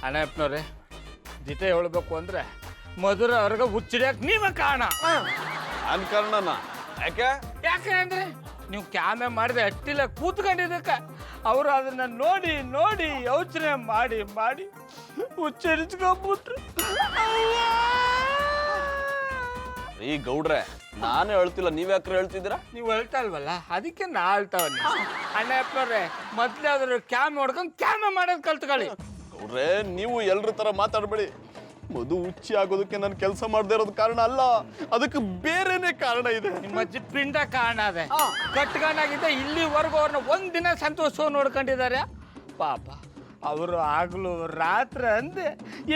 ಅಣ್ಣಪ್ಪನವ್ರೆ ದಿಟ ಹೇಳ್ಬೇಕು ಅಂದ್ರೆ ಮಧುರ ಅವ್ರಿಗೆ ಹುಚ್ಚಿಡ್ಯಾಕ ನೀವೇ ಕಾರಣ. ನಾನ್ ಕಾರಣನ? ಯಾಕೆ? ಯಾಕಂದ್ರೆ ನೀವು ಕ್ಯಾಮೆ ಮಾಡಿದೆ ಅಟ್ಟಿಲ್ಲ ಕೂತ್ಕೊಂಡಿದ್ದಕ್ಕ ಅವರು ಅದನ್ನ ನೋಡಿ ನೋಡಿ ಯೋಚನೆ ಮಾಡಿ ಮಾಡಿ ಹುಚ್ಚರಿಸ್ಕೊಂಡ್ಬಿಟ್ರು. ಈ ಗೌಡ್ರೆ ನಾನೇ ಹೇಳ್ತಿಲ್ಲ, ನೀವ್ಯಾಕ್ರೆ ಹೇಳ್ತಿದ್ದೀರಾ? ನೀವು ಹೇಳ್ತಾ ಇಲ್ವಲ್ಲ ಅದಕ್ಕೆ ನಾ ಹೇಳ್ತಾವನಿ. ಅಣ್ಣಪ್ಪನವ್ರೆ ಮೊದ್ಲಾದ್ರು ಕ್ಯಾಮೆ ಹೊಡ್ಕೊಂಡು ಕ್ಯಾಮೆ ಮಾಡೋದು ಕಲ್ತ್ಕೊಳ್ಳಿ. ಗೌಡ್ರೆ ನೀವು ಎಲ್ರ ತರ ಮಾತಾಡ್ಬೇಡಿ. ಮಧು ಹುಚ್ಚಿ ಆಗೋದಕ್ಕೆ ನಾನು ಕೆಲಸ ಮಾಡದೇ ಇರೋದು ಕಾರಣ ಅಲ್ಲ, ಅದಕ್ಕೆ ಬೇರೆನೆ ಕಾರಣ ಇದೆ. ನಿಮ್ಮ ಅಜ್ಜಿ ಪಿಂಡ ಕಾರಣ ಅದೇ ಕಟ್ಕೊಂಡಾಗಿದ್ದ ಇಲ್ಲಿವರೆಗೂ ಅವ್ರನ್ನ ಒಂದಿನ ಸಂತೋಷ ನೋಡ್ಕೊಂಡಿದ್ದಾರೆ. ಪಾಪ ಅವರು ಆಗ್ಲು ರಾತ್ರಿ ಅಂದೆ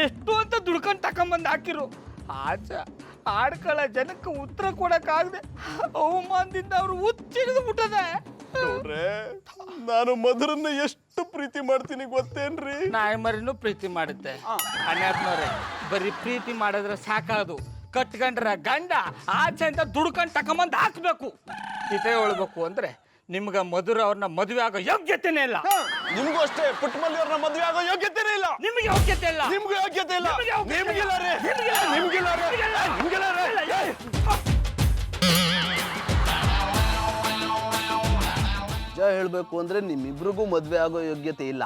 ಎಷ್ಟು ಅಂತ ದುಡ್ಕೊಂಡು ತಕೊಂಬಂದು ಹಾಕಿರು. ಆಚ ಆಡ್ಕೊಳ್ಳೋ ಜನಕ್ಕೆ ಉತ್ತರ ಕೊಡಕ್ಕಾಗದೆ ಅವಮಾನದಿಂದ ಅವ್ರು ಹುಚ್ಚಿಡಿದು ಬಿಟ್ಟದೆ. ಗೌಡ್ರೆ ನಾನು ಮಧುರನ್ನ ಎಷ್ಟು ಪ್ರೀತಿ ಮಾಡ್ತೀನಿ ಗೊತ್ತೇನ್ರಿ? ನಾಯಿ ಮರಿನೂ ಪ್ರೀತಿ ಮಾಡುತ್ತೆ. ಅಣ್ಣಪ್ಪನವ್ರೆ ಬರೀ ಪ್ರೀತಿ ಮಾಡಿದ್ರೆ ಸಾಕಾದು, ಕಟ್ಕೊಂಡ್ರ ಗಂಡ ಆಚೆ ಅಂತ ದುಡ್ಕೊಂಡು ತಕೊಂಬಂದು ಹಾಕ್ಬೇಕು. ಇದೇ ಹೇಳ್ಬೇಕು ಅಂದ್ರೆ ನಿಮ್ಗ ಮಧುರ ಅವ್ರನ್ನ ಮದುವೆ ಆಗೋ ಯೋಗ್ಯತೆನೇ ಇಲ್ಲ. ನಿಮ್ಗೂ ಅಷ್ಟೇ, ಪುಟ್ಟಮಲ್ಲಿ ಅವ್ರನ್ನ ಮದುವೆ ಆಗೋ ಯೋಗ್ಯತೆನೇ ಇಲ್ಲ. ನಿಮಗೆ ಯೋಗ್ಯತೆ ಇಲ್ಲ. ನಿಮ್ಗೂ ಯೋಗ್ಯತೆ ಇಲ್ಲ. ನಿಮ್ಗಿಲ್ಲ ರೀ. ನಿಜ ಹೇಳ್ಬೇಕು ಅಂದ್ರೆ ನಿಮ್ಮಿಬ್ರಿಗೂ ಮದ್ವೆ ಆಗೋ ಯೋಗ್ಯತೆ ಇಲ್ಲ.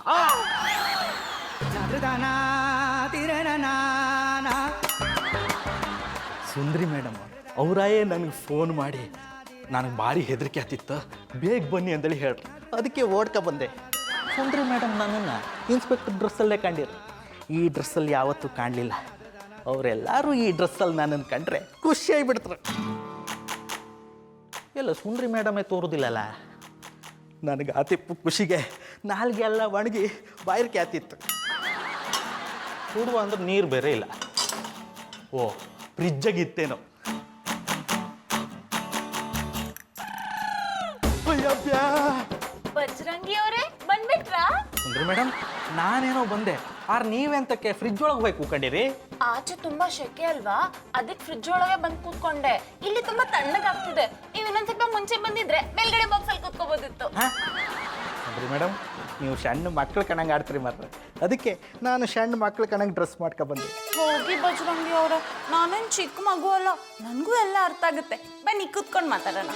ಸುಂದ್ರಿ ಮೇಡಮ್ ಅವರಾಯೇ ನನಗೆ ಫೋನ್ ಮಾಡಿ ನನಗೆ ಭಾರಿ ಹೆದರಿಕೆ ಆತಿತ್ತು, ಬೇಗ ಬನ್ನಿ ಅಂತೇಳಿ ಹೇಳ್ರಿ. ಅದಕ್ಕೆ ಓಡ್ಕ ಬಂದೆ. ಸುಂದ್ರಿ ಮೇಡಮ್ ನನ್ನನ್ನು ಇನ್ಸ್ಪೆಕ್ಟರ್ ಡ್ರೆಸ್ಸಲ್ಲೇ ಕಂಡಿರು. ಈ ಡ್ರೆಸ್ಸಲ್ಲಿ ಯಾವತ್ತೂ ಕಾಣಲಿಲ್ಲ. ಅವರೆಲ್ಲರೂ ಈ ಡ್ರೆಸ್ಸಲ್ಲಿ ನನ್ನನ್ನು ಕಂಡ್ರೆ ಖುಷಿಯಾಗಿಬಿಡ್ತಾರೆ. ಎಲ್ಲ ಸುಂದ್ರಿ ಮೇಡಮೇ ತೋರುದಿಲ್ಲಲ್ಲ. ನನಗೆ ಆತಿಪ್ಪು ಖುಷಿಗೆ ನಾಲ್ಗೆ ಎಲ್ಲ ಒಣಗಿ ಬಾಯಿರ್ಕೆ ಆತಿತ್ತು. ಕುಡುವ ಅಂದ್ರೆ ನೀರು ಬೇರೆ ಇಲ್ಲ. ಓ ಫ್ರಿಜ್ಜಾಗಿತ್ತೇನೋ. ಬಜರಂಗಿ ಅವರೇ ಬಂದ್ಬಿಟ್ರಾ? ಸುಂದ್ರಿ ಮೇಡಮ್ ನಾನೇನೋ ಬಂದೆ, ಆರ್ ನೀವೆಂತಕ್ಕೆ ಫ್ರಿಜ್ ಒಳಗೆ ಹೋಗಿ ಕೂಕೊಂಡಿರಿ? ಆಚೆ ತುಂಬಾ ಶೆಕೆ ಅಲ್ವಾ, ಅದಕ್ಕೆ ಫ್ರಿಜ್ ಒಳಗೆ ಬಂದು ಕೂತ್ಕೊಂಡೆ. ಇಲ್ಲಿ ತುಂಬಾ ತಣ್ಣಗಾಗ್ತಿದೆ. ನೀವು ಇನ್ನೊಂದ್ ಸ್ವಲ್ಪ ಮುಂಚೆ ಬಂದಿದ್ರೆ ಮೇಲ್ಗಡೆ ಬಾಕ್ಸ್ ಅಲ್ಲಿ ಕೂತ್ಕೋಬೋದಿತ್ತು. ಸುಂದ್ರಿ ಮೇಡಮ್ ನೀವು ಸಣ್ಣ ಮಕ್ಳು ಕಣಂಗೆ ಆಡ್ತೀರಿ ಮಾತ್ರ, ಅದಕ್ಕೆ ನಾನು ಸಣ್ಣ ಮಕ್ಳು ಕಣಂಗೆ ಡ್ರೆಸ್ ಮಾಡ್ಕೊ ಬಂದೆ. ಹೋಗಿ ಬಜರಂಗಿ ಅವರೇ, ನಾನೇನ್ ಚಿಕ್ಕ ಮಗು ಅಲ್ಲ, ನನ್ಗೂ ಎಲ್ಲ ಅರ್ಥ ಆಗುತ್ತೆ. ಬನ್ನಿ ಕೂತ್ಕೊಂಡು ಮಾತಾಡೋಣ.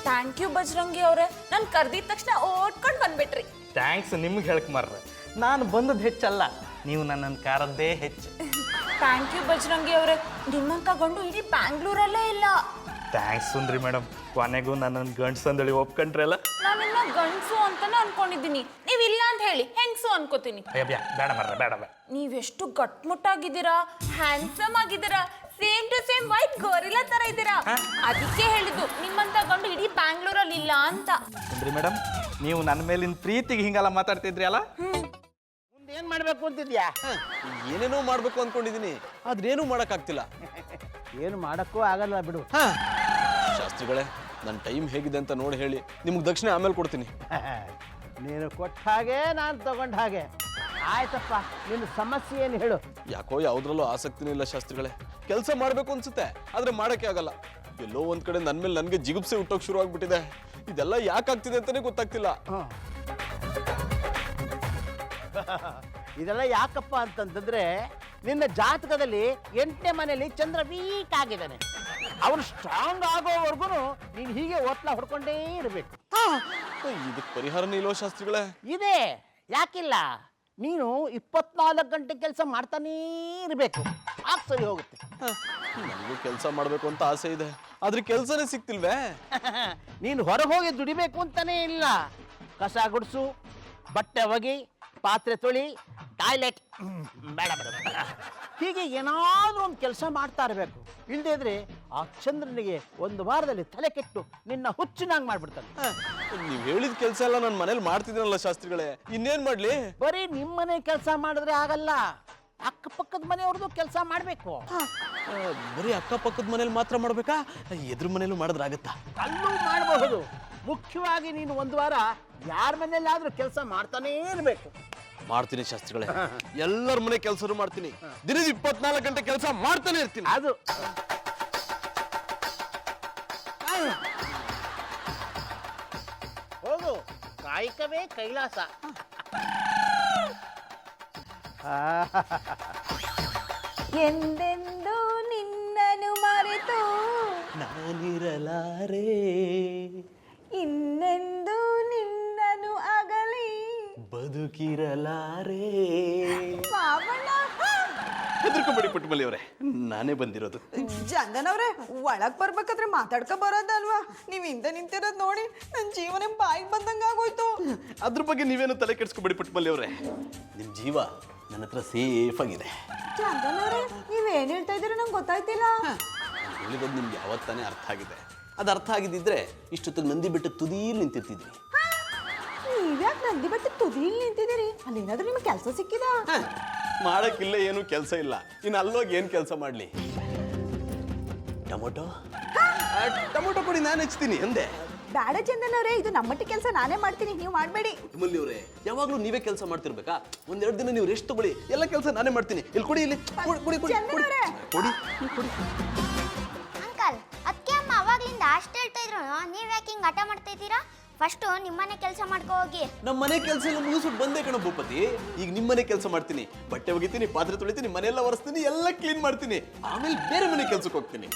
ಥ್ಯಾಂಕ್ ಯು ಬಜರಂಗಿ ಅವರೇ, ನಾನು ಕರ್ದಿದ ತಕ್ಷಣ ಓಡ್ಕೊಂಡು ಬಂದ್ಬಿಟ್ರಿ. ಥ್ಯಾಂಕ್ಸ್ ನಿಮ್ಗೆ ಹೇಳಕ್ ಮಾರ್ರೆ, ನಾನು ಬಂದದ್ದು ಹೆಚ್ಚಲ್ಲ, ನೀವು ನನ್ನನ್ನು ಕಾರದ್ದೇ ಹೆಚ್ಚು. ಥ್ಯಾಂಕ್ ಯು ಬಜರಂಗಿ ಅವರೇ, ನಿಮ್ಮಂತ ಗಂಡು ಇಡೀ ಬ್ಯಾಂಗ್ಳೂರಲ್ಲೇ ಇಲ್ಲ. ಥ್ಯಾಂಕ್ಸ್ ಸುಂದ್ರಿ ಮೇಡಮ್, ಕೊನೆಗೂ ನನ್ನನ್ನು ಗಂಡ್ಸಂದೇಳಿ ಒಪ್ಕೊಂಡ್ರಲ್ಲ. ನಾನಿನ್ನ ಗಂಡ್ಸು ಅಂತಾನೆ ಅನ್ಕೊಂಡಿದ್ದೀನಿ, ನೀವಿಲ್ಲ ಅಂತ ಹೇಳಿ ಹೆಂಗ್ಸು ಅನ್ಕೋತೀನಿ. ಬೇಡ ಮಾರ್ರೆ ಬೇಡ. ನೀವೆಷ್ಟು ಗಟ್ಮುಟ್ಟಾಗಿದ್ದೀರಾ, ಹ್ಯಾಂಡ್ಸಮ್ ಆಗಿದ್ದೀರಾ, same to same white gorilla ತರ ಇದ್ದೀರಾ. ಅದಕ್ಕೆ ಹೇಳಿದ್ದು ನಿಮ್ಮಂತ ಗಂಡು ಇಡೀ ಬ್ಯಾಂಗ್ಳೂರಲ್ಲಿ ಇಲ್ಲ ಅಂತ. ಸುಂದ್ರಿ ಮೇಡಮ್ ನೀವು ನನ್ನ ಮೇಲಿನ ಪ್ರೀತಿಗೆ ಹಿಂಗೆಲ್ಲ ಮಾತಾಡ್ತಿದ್ರಿ ಅಲ್ಲ. ಮುಂದೆ ಏನ್ ಮಾಡ್ಬೇಕು ಅಂತಿದ್ಯಾ? ಏನೇನೋ ಮಾಡ್ಬೇಕು ಅನ್ಕೊಂಡಿದೀನಿ, ಆದ್ರೇನು ಮಾಡಕ್ಕಾಗ್ತಿಲ್ಲ. ಏನು ಮಾಡಕ್ಕೂ ಆಗಲ್ಲ ಬಿಡು. ಶಾಸ್ತ್ರಿಗಳೇ ನನ್ನ ಟೈಮ್ ಹೇಗಿದೆ ಅಂತ ನೋಡಿ ಹೇಳಿ, ನಿಮ್ಗೆ ದಕ್ಷಿಣ ಆಮೇಲೆ ಕೊಡ್ತೀನಿ. ನೀನು ಕೊಟ್ಟ ಹಾಗೆ ನಾನು ತಗೊಂಡ ಹಾಗೆ. ಆಯ್ತಪ್ಪ, ನಿನ್ನ ಸಮಸ್ಯೆ ಏನು ಹೇಳು. ಯಾಕೋ ಯಾವ್ದ್ರಲ್ಲೂ ಆಸಕ್ತಿನೇ ಇಲ್ಲ ಶಾಸ್ತ್ರಿಗಳೇ. ಕೆಲಸ ಮಾಡ್ಬೇಕು ಅನ್ಸುತ್ತೆ, ಆದ್ರೆ ಮಾಡಕ್ಕೆ ಆಗಲ್ಲ. ಎಲ್ಲೋ ಒಂದ್ ಕಡೆ ನನ್ ಮೇಲೆ ನನ್ಗೆ ಜಿಗುಪ್ಸೆ ಹುಟ್ಟೋಕ್ ಶುರು ಆಗ್ಬಿಟ್ಟಿದೆ. ಇದೆಲ್ಲ ಯಾಕಾಗ್ತಿದೆ ಅಂತಾನೆ ಗೊತ್ತಾಗ್ತಿಲ್ಲ. ಇದೆಲ್ಲ ಯಾಕಪ್ಪ ಅಂತಂತಂದ್ರೆ ನಿನ್ನ ಜಾತಕದಲ್ಲಿ 8ನೇ ಮನೆಯಲ್ಲಿ ಚಂದ್ರ ವೀಕ್ ಆಗಿದ್ದಾನೆ. ಅವನು ಸ್ಟ್ರಾಂಗ್ ಆಗೋವರೆಗೂ ನೀನು ಹೀಗೆ ಒತ್ತಲ ಹೊಡ್ಕೊಂಡೇ ಇರಬೇಕು. ಇದಕ್ಕೆ ಪರಿಹಾರನೇ ಇಲ್ವೋ ಶಾಸ್ತ್ರಿಗಳೇ? ಇದೆ, ಯಾಕಿಲ್ಲ. ನೀನು 24 ಗಂಟೆ ಕೆಲಸ ಮಾಡ್ತಾನೇ ಇರಬೇಕು, ಆಗ ಸರಿ ಹೋಗುತ್ತೆ. ನನಗೂ ಕೆಲಸ ಮಾಡ್ಬೇಕು ಅಂತ ಆಸೆ ಇದೆ, ಆದ್ರೆ ಕೆಲಸನೇ ಸಿಗ್ತಿಲ್ವೇ? ನೀನು ಹೊರಗೆ ಹೋಗಿ ದುಡಿಬೇಕು ಅಂತಾನೇ ಇಲ್ಲ. ಕಸ ಗುಡಿಸು, ಬಟ್ಟೆ ಒಗಿ, ಪಾತ್ರೆ ತೊಳಿ, ಟಾಯ್ಲೆಟ್ ಬೇಡ ಬೇಡ ಹೀಗೆ ಏನಾದರೂ ಒಂದು ಕೆಲಸ ಮಾಡ್ತಾ ಇರಬೇಕು. ಇಲ್ಲದೇ ಇದ್ರೆ ಆ ಚಂದ್ರನಿಗೆ ಒಂದು ವಾರದಲ್ಲಿ ತಲೆ ಕೆಟ್ಟು ನಿನ್ನ ಹುಚ್ಚಿನಂಗೆ ಮಾಡ್ಬಿಡ್ತಾನೆ. ನೀವ್ ಹೇಳಿದ ಕೆಲಸ ಎಲ್ಲ ನಾನು ಮನೇಲಿ ಮಾಡ್ತಿದ್ದೀನಲ್ಲ ಶಾಸ್ತ್ರಿಗಳೇ, ಇನ್ನೇನ್ ಮಾಡ್ಲಿ? ಬರೀ ನಿಮ್ಮನೆ ಕೆಲಸ ಮಾಡಿದ್ರೆ ಆಗಲ್ಲ, ಅಕ್ಕಪಕ್ಕದ ಮನೆಯವ್ರದ್ದು ಕೆಲಸ ಮಾಡಬೇಕು. ಬರೀ ಅಕ್ಕಪಕ್ಕದ ಮನೇಲಿ ಮಾತ್ರ ಮಾಡ್ಬೇಕಾ? ಎದುರು ಮನೇಲೂ ಮಾಡಿದ್ರೆ ಆಗತ್ತಾ? ಅಲ್ಲೂ ಮಾಡಬಹುದು. ಮುಖ್ಯವಾಗಿ ನೀನು ಒಂದು ವಾರ ಯಾರ ಮನೆಯಲ್ಲಾದ್ರೂ ಕೆಲಸ ಮಾಡ್ತಾನೇ ಇರಬೇಕು. ಮಾಡ್ತೀನಿ ಶಾಸ್ತ್ರಿಗಳೇ, ಎಲ್ಲರ ಮನೆ ಕೆಲಸನೂ ಮಾಡ್ತೀನಿ. ದಿನದ 24 ಗಂಟೆ ಕೆಲಸ ಮಾಡ್ತಾನೆ ಇರ್ತೀನಿ. ಅದು ಹೋಗು, ಕಾಯಕವೇ ಕೈಲಾಸ. ಎಂದೆಂದು ನಿನ್ನನು ಮರೆತು ನಾನಿರಲಾರೆ, ಇನ್ನೆಂದು ನಿನ್ನನು ಅಗಲಿ ಬದುಕಿರಲಾರೆ. ಮಾವಣ್ಣ. ಹೆದರ್ಕೊಂಬೇಡಿ ಪುಟ್ಟಮಲ್ಲಿ ಅವರೇ, ನಾನೇ ಬಂದಿರೋದು. ಚಂದನವ್ರೆ, ಒಳಗ್ ಬರ್ಬೇಕಾದ್ರೆ ಮಾತಾಡ್ಕೊ ಬರೋದಲ್ವಾ? ನೀವ್ ಹಿಂದೆ ನಿಂತಿರೋದ್ ನೋಡಿ ನನ್ ಜೀವನ ಬಾಯಿಗೆ ಬಂದಂಗ ಆಗೋಯ್ತು. ಅದ್ರ ಬಗ್ಗೆ ನೀವೇನು ತಲೆ ಕೆಡ್ಸ್ಕೊಬೇಡಿ ಪುಟ್ಟಮಲ್ಲಿ ಅವರೇ, ನಿಮ್ ಜೀವ ನನ್ನ ಹತ್ರ ಸೇಫ್ ಆಗಿದೆ. ಚಂದನವ್ರೆ, ನೀವ್ ಏನ್ ಹೇಳ್ತಾ ಇದೀರ ನಂಗೆ ಗೊತ್ತಾಯ್ತಿಲ್ಲ. ಹೇಳಿರೋದು ನಿಮ್ಗೆ ಯಾವತ್ತಾನೆ ಅರ್ಥ ಆಗಿದೆ. ಅದು ಅರ್ಥ ಆಗಿದ್ದಿದ್ರೆ ಇಷ್ಟೊತ್ತಿಗೆ ನಂದಿ ಬೆಟ್ಟ ತುದೀಲ್ ನಿಂತಿರ್ತಿದ್ವಿ. ನೀವ್ಯಾಕೆ ನಂದಿ ಬೆಟ್ಟ ತುದಿಲ್ ನಿಂತಿದ್ದೀರಿ? ಅಲ್ಲಿ ಏನಾದ್ರೂ ನಿಮ್ಗೆ ಕೆಲಸ ಸಿಕ್ಕಿದ? ಮಾಡಕ್ಕಿಲ್ಲ, ಏನು ಕೆಲಸ ಇಲ್ಲ. ಇನ್ನು ಅಲ್ಲೋಗಿ ಏನು ಕೆಲಸ ಮಾಡ್ಲಿ? ಟೊಮೊಟೊ ಟೊಮೊಟೊ ಕೊಡಿ, ನಾನು ಹಚ್ತೀನಿ ಅಂದೆ. ಬೇಡ ಚಂದನವ್ರೆ, ಇದು ನಮ್ಮಟ್ಟಿ ಕೆಲಸ ನಾನೇ ಮಾಡ್ತೀನಿ, ನೀವು ಮಾಡ್ಬೇಡಿ. ಮಲ್ಲಿ ಅವರೇ, ಯಾವಾಗ್ಲೂ ನೀವೇ ಕೆಲಸ ಮಾಡ್ತಿರ್ಬೇಕಾ? ಒಂದೆರಡು ದಿನ ನೀವು ರೆಸ್ಟ್ ತಗೊಳ್ಳಿ, ಎಲ್ಲ ಕೆಲಸ ನಾನೇ ಮಾಡ್ತೀನಿ. ಇಲ್ಲಿ ಕೊಡಿ, ಇಲ್ಲಿ ಕೊಡಿ ಕೊಡಿ ಕೊಡಿ ಚಂದನವ್ರೆ. ಕೊಡಿ ಕೊಡಿ. ಅಂಕಲ್, ಅದಕ್ಕೆ ಅಮ್ಮ ಅವಾಗ್ಲಿಂದ ಅಷ್ಟು ಹೇಳ್ತಾ ಇದ್ರು, ನೀವ್ ಯಾಕೆ ಹಿಂಗ್ ಹಠ ಮಾಡ್ತಾ ಇದ್ದೀರಾ? ಫಸ್ಟು ನಿಮ್ಮನೆ ಕೆಲಸ ಮಾಡ್ಕೋ ಹೋಗಿ. ನಮ್ಮ ಮನೆ ಕೆಲಸ ಎಲ್ಲ ಮುಗಿಸ್ಬಿಟ್ಟು ಬಂದೆ ಕಣ ಭೂಪತಿ. ಈಗ ನಿಮ್ಮನೆ ಕೆಲಸ ಮಾಡ್ತೀನಿ, ಬಟ್ಟೆ ಒಗಿತೀನಿ, ಪಾತ್ರೆ ತೊಳಿತೀನಿ, ಮನೆಯೆಲ್ಲ ಒರೆಸ್ತೀನಿ, ಎಲ್ಲ ಕ್ಲೀನ್ ಮಾಡ್ತೀನಿ. ಆಮೇಲೆ ಬೇರೆ ಮನೆ ಕೆಲ್ಸಕ್ಕೆ ಹೋಗ್ತೀನಿ.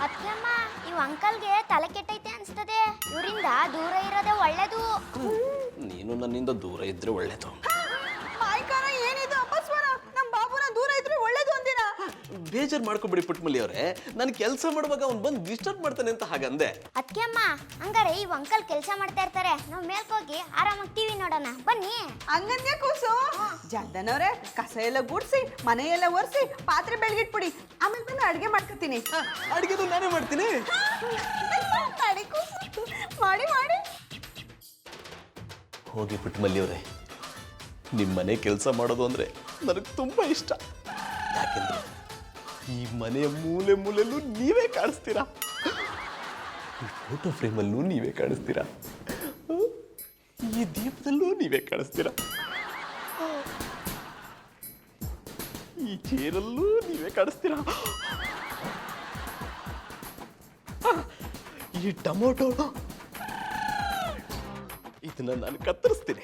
ಅದಕ್ಕೆ ಅಮ್ಮ, ಇವ್ ಅಂಕಲ್ಗೆ ತಲೆ ಕೆಟ್ಟೈತೆ ಅನ್ಸ್ತದೆ. ಇವರಿಂದ ದೂರ ಇರೋದೇ ಒಳ್ಳೇದು. ನೀನು ನನ್ನಿಂದ ದೂರ ಇದ್ರೆ ಒಳ್ಳೇದು. ಮಾಯ್ಕಾರ, ಏನಿದು ಅಪಸ್ವರ? ನಮ್ ಬಾಬುನ ದೂರ ಇದ್ರೆ ಒಳ್ಳೇದು ಅಂದಿನ. ಬೇಜಾರು ಮಾಡ್ಕೊಬಿಡಿ ಪುಟ್ಟಮಲ್ಲಿ ಅವರೇ, ನಾನು ಕೆಲಸ ಮಾಡುವಾಗ ಅವ್ನು ಬಂದು ಡಿಸ್ಟರ್ಬ್ ಮಾಡ್ತಾನೆ ಅಂತ ಹಾಗಂದೆ. ಅದಕ್ಕೆ ಅಮ್ಮ, ಹಂಗಾರೆ ಇವ್ ಅಂಕಲ್ ಕೆಲಸ ಮಾಡ್ತಾ ಇರ್ತಾರೆ, ನಾವು ಮೇಲ್ಕೋಗಿ ಆರಾಮಾಗಿ ಟಿವಿ ನೋಡೋಣ ಬನ್ನಿ. ಹಂಗಂದ್ಯಾ ಕೂಸು? ಚಂದನವ್ರೆ, ಕಸ ಎಲ್ಲ ಗುಡ್ಸಿ, ಮನೆ ಎಲ್ಲ ಒರೆಸಿ, ಪಾತ್ರೆ ಬೆಳಗಿಟ್ಬಿಡಿ. ಆಮೇಲೆ ನಾನು ಅಡ್ಗೆ ಮಾಡ್ಕೊತೀನಿ. ಅಡಿಗೆದು ನಾನೇ ಮಾಡ್ತೀನಿ. ಮಾಡಿ ಕೂಸು, ಮಾಡಿ ಮಾಡಿ. ಹೋಗಿ ಪುಟ್ಟಮಲ್ಲಿ ಅವರೇ, ನಿಮ್ಮ ಮನೆ ಕೆಲಸ ಮಾಡೋದು ಅಂದ್ರೆ ನನಗೆ ತುಂಬಾ ಇಷ್ಟ. ಯಾಕೆಂದ್ರೆ ಈ ಮನೆಯ ಮೂಲೆ ಮೂಲೆಯಲ್ಲೂ ನೀವೇ ಕಾಣಿಸ್ತೀರಾ, ಈ ಫೋಟೋ ಫ್ರೇಮಲ್ಲೂ ನೀವೇ ಕಾಣಿಸ್ತೀರಾ, ಈ ದೀಪದಲ್ಲೂ ನೀವೇ ಕಾಣಿಸ್ತೀರಾ, ಈ ಚೇರಲ್ಲೂ ನೀವೇ ಕಾಣಿಸ್ತೀರಾ, ಈ ಟೊಮೊಟೊ ಇದನ್ನ ನಾನು ಕತ್ತರಿಸ್ತೀನಿ.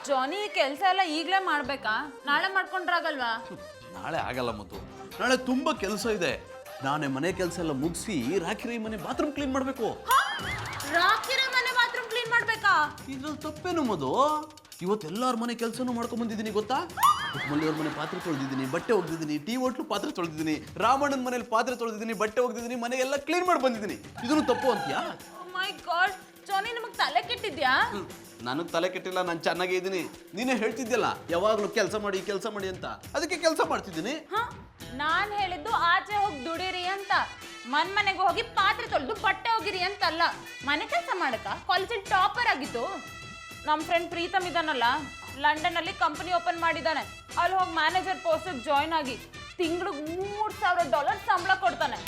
ಜಾನಿ, ಕೆಲಸ ಎಲ್ಲ ಈಗ್ಲೇ ಮಾಡ್ಬೇಕಾ? ನಾಳೆ ಮಾಡ್ಕೊಂಡ್ರಾಗಲ್ವಾ? ನಾಳೆ ಆಗಲ್ಲ ಮದ್ದು, ನಾಳೆ ತುಂಬಾ ಕೆಲಸ ಇದೆ. ನಾನೇ ಮನೆ ಕೆಲಸ ಎಲ್ಲ ಮುಗಿಸಿ ರಾಕಿರಿ ಮನೆ ಬಾತ್ರೂಮ್ ಕ್ಲೀನ್ ಮಾಡಬೇಕು. ರಾಕಿರ ಮನೆ ಬಾತ್ರೂಮ್ ಕ್ಲೀನ್ ಮಾಡ್ಬೇಕಾ? ಇದ್ರಲ್ಲಿ ತಪ್ಪೇನು ಮದು? ಇವತ್ತೆಲ್ಲಾರ ಮನೆ ಕೆಲಸನೂ ಮಾಡ್ಕೊಂಡ್ ಬಂದಿದ್ದೀನಿ ಗೊತ್ತಾ? ಮಲ್ಲಿಯವ್ರ ಮನೆ ಪಾತ್ರೆ ತೊಳೆದಿದ್ದೀನಿ, ಬಟ್ಟೆ ಒಗ್ದಿದ್ದೀನಿ, ಟೀ ಹೋಟ್ಲು ಪಾತ್ರೆ ತೊಳೆದಿದ್ದೀನಿ, ರಾಮಣ್ಣನ ಮನೇಲಿ ಪಾತ್ರೆ ತೊಳೆದಿದ್ದೀನಿ, ಬಟ್ಟೆ ಒಗ್ದಿದ್ದೀನಿ, ಮನೆ ಎಲ್ಲ ಕ್ಲೀನ್ ಮಾಡಿ ಬಂದಿದ್ದೀನಿ. ಇದನ್ನು ತಪ್ಪು ಅಂತೀಯಾ? ಮೈ ಗಾಡ್, ಜಾನಿ ನಿಮಗ್ ತಲೆ ಕೆಟ್ಟಿದ್ಯಾ? ನನಗೆ ತಲೆ ಕೆಟ್ಟಿಲ್ಲ, ನಾನು ಚೆನ್ನಾಗೇ ಇದ್ದೀನಿ. ನೀನೇ ಹೇಳ್ತಿದ್ಯಲ್ಲ ಯಾವಾಗಲೂ ಕೆಲಸ ಮಾಡಿ ಕೆಲಸ ಮಾಡಿ ಅಂತ, ಅದಕ್ಕೆ ಕೆಲಸ ಮಾಡ್ತಿದ್ದೀನಿ. ನಾನ್ ಹೇಳಿದ್ದು ಆಚೆ ಹೋಗಿ ದುಡಿರಿ ಅಂತ, ಮನೆಗೆ ಹೋಗಿ ಪಾತ್ರೆ ತೊಳೆದು ಬಟ್ಟೆ ಹೋಗಿರಿ ಅಂತಲ್ಲ. ಮನೆ ಕೆಲಸ ಮಾಡಕ ಕಾಲೇಜಲ್ಲಿ ಟಾಪರ್ ಆಗಿದ್ದು. ನಮ್ಮ ಫ್ರೆಂಡ್ ಪ್ರೀತಮ್ ಇದಾನಲ್ಲ, ಲಂಡನ್ ಅಲ್ಲಿ ಕಂಪನಿ ಓಪನ್ ಮಾಡಿದ್ದಾನೆ. ಅಲ್ಲಿ ಹೋಗಿ ಮ್ಯಾನೇಜರ್ ಪೋಸ್ಟ್ ಜಾಯ್ನ್ ಆಗಿ ತಿಂಗಳಿಗೆ $3,000 ಸಂಬಳ ಕೊಡ್ತಾನೆ.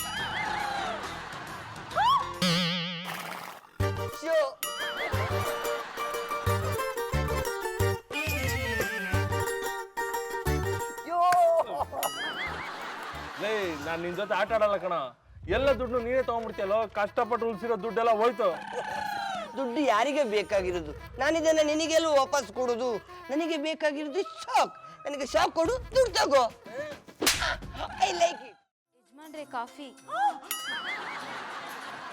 ಲೇ, ನಾನು ನಿನ್ ಜೊತೆ ಆಟ ಆಡಲ್ಲ ಕಣ. ಎಲ್ಲ ದುಡ್ಡು ನೀನೇ ತಗೊಂಡ್ಬಿಡ್ತೀಯಲ್ಲೋ, ಕಷ್ಟಪಟ್ಟು ಉಳಿಸಿರೋ ದುಡ್ಡೆಲ್ಲ ಹೋಯ್ತು. ದುಡ್ಡು ಯಾರಿಗೆ ಬೇಕಾಗಿರೋದು? ನಾನಿದನ್ನ ನಿನಗೆಲ್ಲ ವಾಪಸ್ ಕೊಡೋದು? ನನಗೆ ಬೇಕಾಗಿರೋದು ಶಾಕ್. ನನಗೆ ಶಾಕ್ ಕೊಡು, ದುಡ್ಡು ತಗೋ. I like it. ಯಜಮಾನ್ರೆ, ಕಾಫಿ.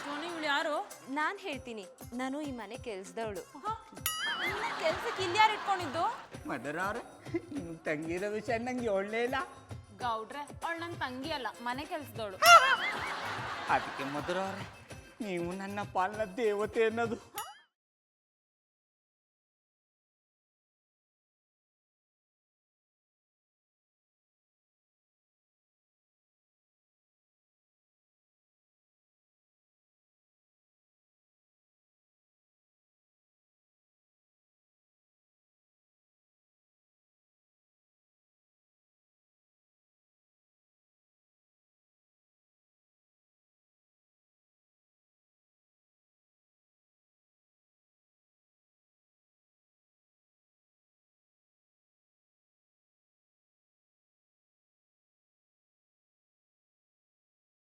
ಜಾನಿ, ಇವಳು ಯಾರು? ನಾನ್ ಹೇಳ್ತೀನಿ, ನಾನು ಈ ಮನೆ ಕೆಲ್ಸದವಳು. ಕೆಲ್ಸಕ್ಕೆ ಇಲ್ಲಿ ಯಾರು ಇಟ್ಕೊಂಡಿದ್ದು? ಮದರ ಅವ್ರೆ, ನಿಮ್ಮ ತಂಗಿರೋ ವಿಷಯ ನಂಗೆ ಒಳ್ಳೆ ಇಲ್ಲ. ಗೌಡ್ರೆ, ಅವಳು ನನ್ನ ತಂಗಿ ಅಲ್ಲ, ಮನೆ ಕೆಲ್ಸದವಳು. ಅದಕ್ಕೆ ಮಧುರ ಅವ್ರೆ, ನೀವು ನನ್ನ ಪಾಲನ ದೇವತೆ ಅನ್ನೋದು.